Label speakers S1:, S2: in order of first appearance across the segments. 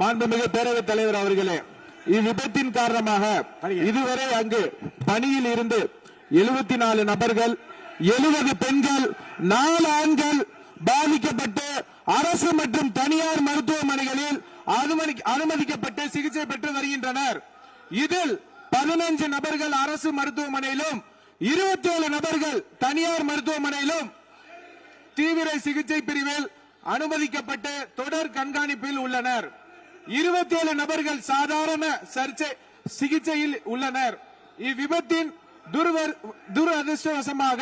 S1: மாண்புமிகு பேரவைத் தலைவர் அவர்களே, இவ்விபத்தின் காரணமாக இதுவரை அங்கு பணியில் இருந்து 74 நபர்கள், 70 பெண்கள், 4 ஆண்கள் பாதிக்கப்பட்டு அரசு மற்றும் தனியார் மருத்துவமனைகளில் அனுமதிக்கப்பட்டு சிகிச்சை பெற்று வருகின்றனர். இதில் 15 நபர்கள் அரசு மருத்துவமனையிலும் 27 நபர்கள் தனியார் மருத்துவமனையிலும் தீவிர சிகிச்சை பிரிவில் அனுமதிக்கப்பட்டு தொடர் கண்காணிப்பில் உள்ளனர். 27 நபர்கள் சாதாரண சிகிச்சையில் உள்ளனர். இவ்விபத்தின் துரதிருஷ்டவசமாக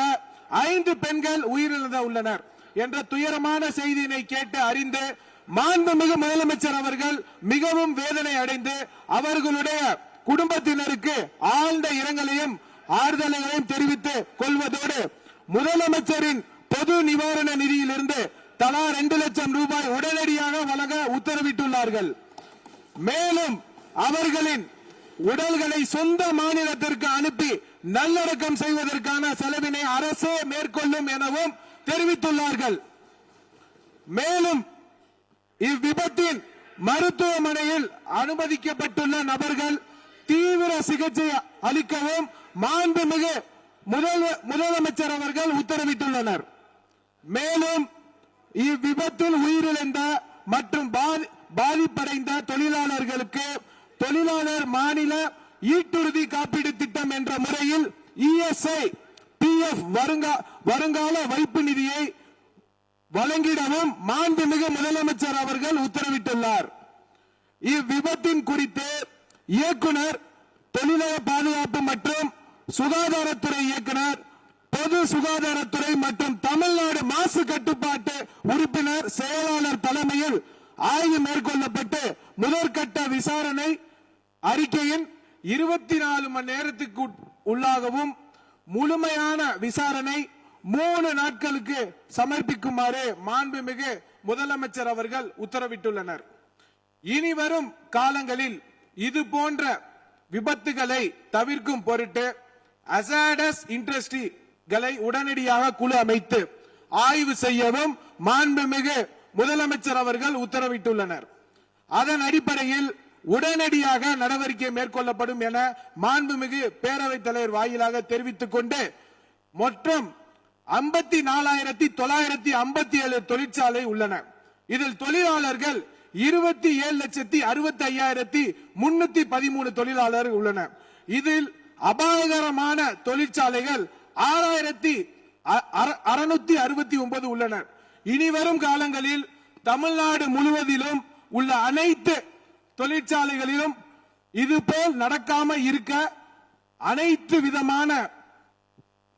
S1: 5 பெண்கள் உயிரிழந்து உள்ளனர் என்ற துயரமான செய்தியினை கேட்டு அறிந்து மாண்புமிகு முதலமைச்சர் அவர்கள் மிகவும் வேதனை அடைந்து அவர்களுடைய குடும்பத்தினருக்கு ஆழ்ந்த இரங்கலையும் ஆறுதல்களையும் தெரிவித்துக் கொள்வதோடு முதலமைச்சரின் பொது நிவாரண நிதியிலிருந்து தலா 2 லட்சம் ரூபாய் உடனடியாக வழங்க உத்தரவிட்டுள்ளார்கள். மேலும் அவர்களின் உடல்களை சொந்த மாநிலத்திற்கு அனுப்பி நல்லடக்கம் செய்வதற்கான செலவினை அரசே மேற்கொள்ளும் எனவும் தெரிவித்துள்ளார்கள். மேலும் இவ்விபத்தின் மருத்துவமனையில் அனுமதிக்கப்பட்டுள்ள நபர்கள் தீவிர சிகிச்சை அளிக்கவும் மாண்புமிகு முதலமைச்சர் அவர்கள் உத்தரவிட்டுள்ளனர். மேலும் இவ்விபத்தில் உயிரிழந்த மற்றும் பாதிப்படைந்த தொழிலாளர்களுக்கு தொழிலாளர் மாநில ஈட்டுறுதி காப்பீடு திட்டம் என்ற முறையில் ESI PF வருங்கால வைப்பு நிதியை வழங்கிடவும் மாண்புமிகு முதலமைச்சர் அவர்கள் உத்தரவிட்டுள்ளார். இவ்விபத்தின் குறித்து இயக்குனர், தொழிலாளர் பாதுகாப்பு மற்றும் சுகாதாரத்துறை இயக்குனர், பொது சுகாதாரத்துறை மற்றும் தமிழ்நாடு மாசு கட்டுப்பாட்டு உறுப்பினர் செயலாளர் தலைமையில் ஆய்வு மேற்கொள்ளப்பட்டு முதற்கட்ட விசாரணை அறிக்கையின் 24 மணி நேரத்துக்கு உள்ளாகவும் முழுமையான விசாரணை 3 நாட்களுக்கு சமர்ப்பிக்குமாறு மாண்புமிகு முதலமைச்சர் அவர்கள் உத்தரவிட்டுள்ளனர். இனி வரும் காலங்களில் இது போன்ற விபத்துகளை தவிர்க்கும் பொருட்டு ஹசார்டஸ் இண்டஸ்ட்ரிகளை உடனடியாக குழு அமைத்து ஆய்வு செய்யவும் மாண்புமிகு முதலமைச்சர் அவர்கள் உத்தரவிட்டுள்ளனர். அதன் அடிப்படையில் உடனடியாக நடவடிக்கை மேற்கொள்ளப்படும் என மாண்புமிகு பேரவைத் தலைவர் வாயிலாக தெரிவித்துக் கொண்டு மொத்தம் 54,957 தொழிற்சாலை உள்ளன. இதில் தொழிலாளர்கள் 27,65,313 தொழிலாளர்கள் உள்ளனர். இதில் அபாயகரமான தொழிற்சாலைகள் 6,669 உள்ளனர். இனி வரும் காலங்களில் தமிழ்நாடு முழுவதிலும் உள்ள அனைத்து தொழிற்சாலைகளிலும் இதுபோல் நடக்காமல் இருக்க அனைத்து விதமான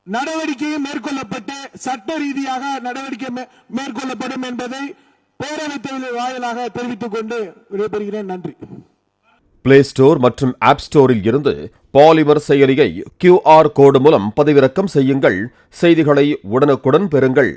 S1: நடவடிக்கையும் மேற்கொள்ளப்பட்டு சட்ட ரீதியாக நடவடிக்கை மேற்கொள்ளப்படும் என்பதை பேரவைத் தலைவர் வாயிலாக தெரிவித்துக் கொண்டு விடைபெறுகிறேன். நன்றி.
S2: பிளே ஸ்டோர் மற்றும் ஆப் ஸ்டோரில் இருந்து பாலிமர் செயலியை QR கோடு மூலம் பதிவிறக்கம் செய்யுங்கள். செய்திகளை உடனுக்குடன் பெறுங்கள்.